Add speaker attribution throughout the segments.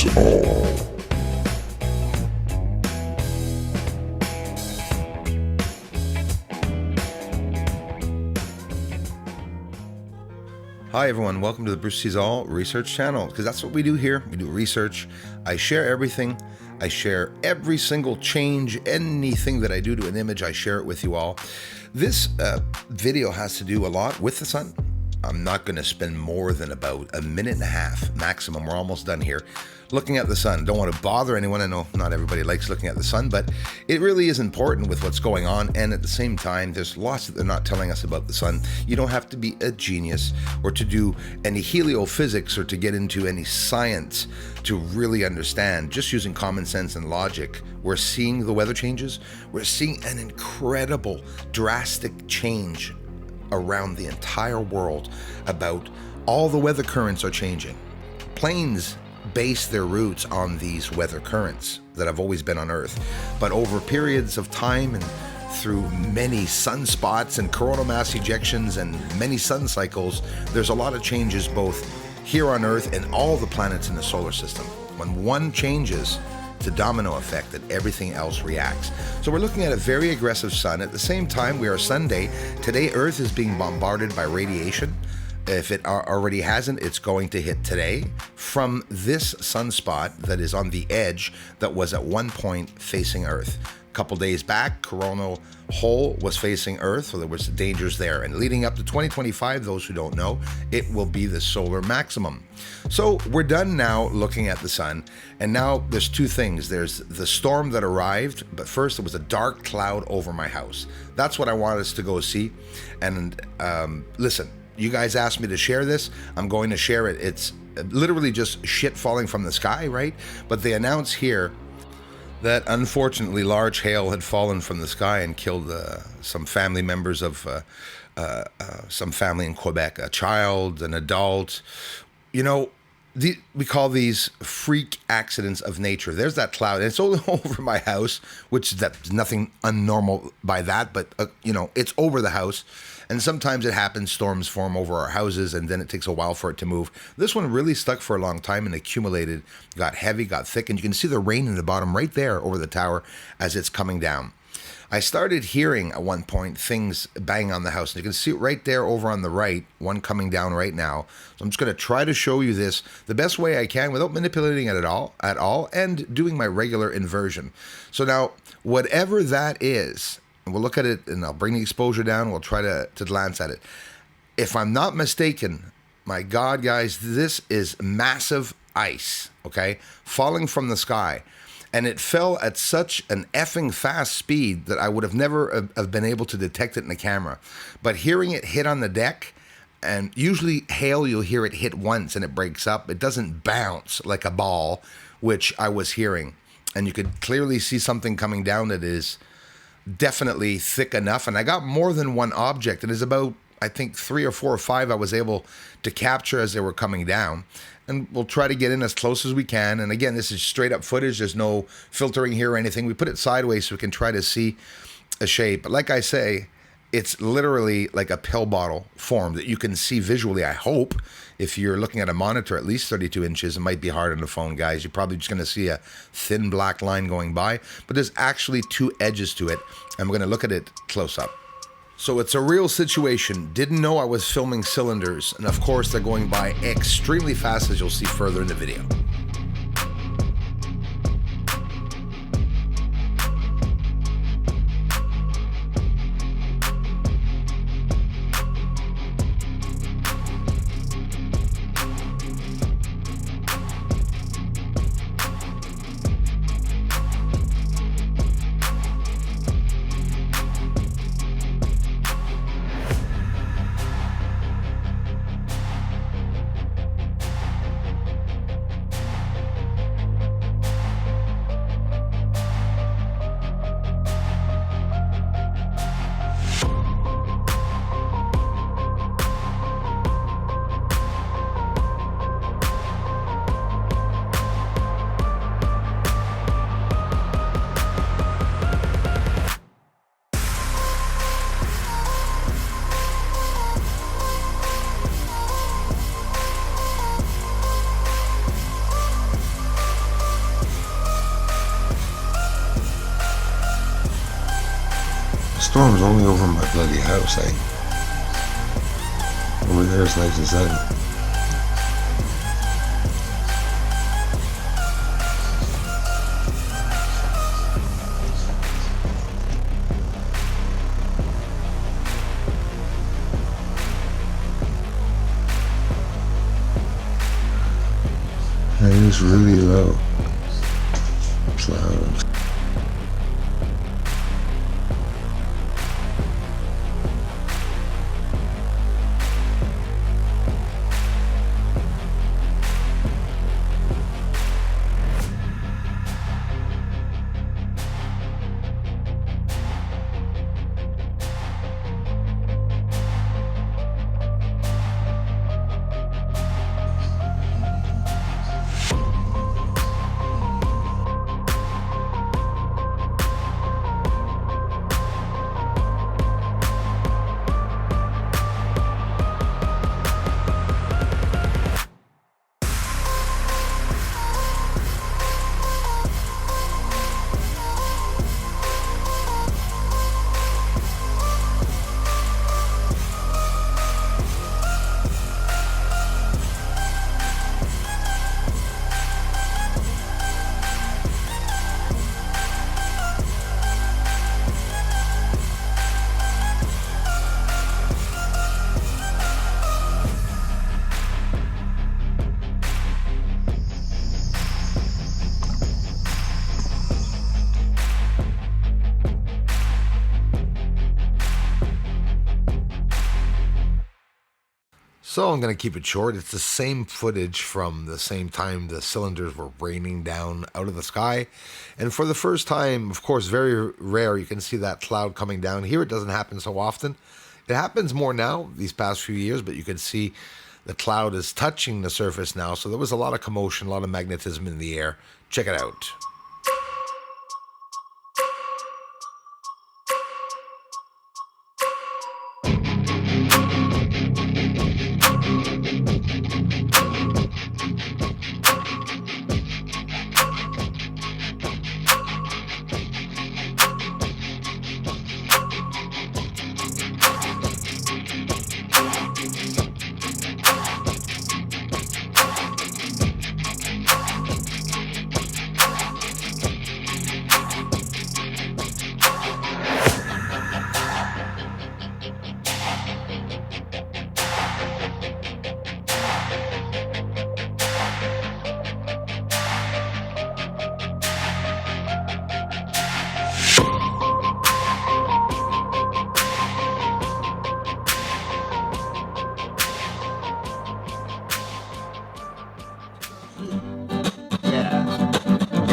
Speaker 1: Bruce's All.
Speaker 2: Hi everyone, welcome to the Bruce's All research channel, because that's what we do here. We do research. I share everything. I share every single change, anything that I do to an image, I share it with you all. This video has to do a lot with the sun. I'm not going to spend more than about a minute and a half maximum. We're almost done here. Looking at the sun. Don't want to bother anyone. I know not everybody likes looking at the sun, but it really is important with what's going on. And at the same time, there's lots that they're not telling us about the sun. You don't have to be a genius or to do any heliophysics or to get into any science to really understand. Just using common sense and logic, we're seeing the weather changes. We're seeing an incredible, drastic change around the entire world about all the weather currents are changing. Planes base their routes on these weather currents that have always been on Earth. But over periods of time and through many sunspots and coronal mass ejections and many sun cycles, there's a lot of changes both here on Earth and all the planets in the solar system. When one changes, it's a domino effect that everything else reacts. So we're looking at a very aggressive sun. At the same time, we are Sunday. Today, Earth is being bombarded by radiation. If it already hasn't, it's going to hit today from this sunspot that is on the edge that was at one point facing Earth. A couple days back, coronal hole was facing Earth, so there was dangers there. And leading up to 2025, those who don't know, it will be the solar maximum. So we're done now looking at the sun, and now there's two things. There's the storm that arrived, but first there was a dark cloud over my house. That's what I want us to go see. And listen, you guys asked me to share this. I'm going to share it. It's literally just shit falling from the sky, right? But they announce here that unfortunately large hail had fallen from the sky and killed some family members of some family in Quebec, a child, an adult. You know, we call these freak accidents of nature. There's that cloud, and it's only over my house, which that's nothing unnormal by that, but you know, it's over the house. And sometimes it happens, storms form over our houses, and then it takes a while for it to move. This one really stuck for a long time and accumulated, got heavy, got thick, and you can see the rain in the bottom right there over the tower as it's coming down. I started hearing at one point things bang on the house, and you can see it right there over on the right, one coming down right now. So I'm just going to try to show you this the best way I can without manipulating it at all, and doing my regular inversion. So now, whatever that is, and we'll look at it, and I'll bring the exposure down. We'll try to glance at it. If I'm not mistaken, my God, guys, this is massive ice, okay, falling from the sky. And it fell at such an effing fast speed that I would have never have been able to detect it in the camera. But hearing it hit on the deck, and usually hail, you'll hear it hit once and it breaks up. It doesn't bounce like a ball, which I was hearing. And you could clearly see something coming down that is definitely thick enough. And I got more than one object. It is about, I think, 3 or 4 or 5 I was able to capture as they were coming down. And we'll try to get in as close as we can. And again, this is straight up footage. There's no filtering here or anything. We put it sideways so we can try to see a shape. But like I say, it's literally like a pill bottle form that you can see visually, I hope. If you're looking at a monitor at least 32 inches, it might be hard on the phone, guys. You're probably just going to see a thin black line going by. But there's actually 2 edges to it. And we're going to look at it close up. So it's a real situation. Didn't know I was filming cylinders. And of course, they're going by extremely fast, as you'll see further in the video.
Speaker 1: Storm's only over my bloody house, eh? Over there it's nice and sunny. And it's really low. Clouds.
Speaker 2: So I'm going to keep it short. It's the same footage from the same time the cylinders were raining down out of the sky. And for the first time, of course, very rare, you can see that cloud coming down. Here it doesn't happen so often. It happens more now these past few years, but you can see the cloud is touching the surface now. So there was a lot of commotion, a lot of magnetism in the air. Check it out.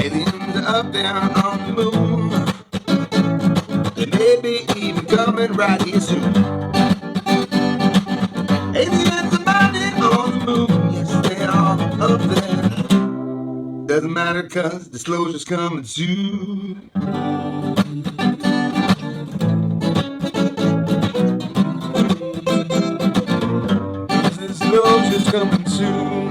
Speaker 1: Aliens up there on the moon. They may be even coming right here soon. Aliens are mining on the moon. Yes, they are up there. Doesn't matter cause disclosure's coming soon. Disclosure's coming soon.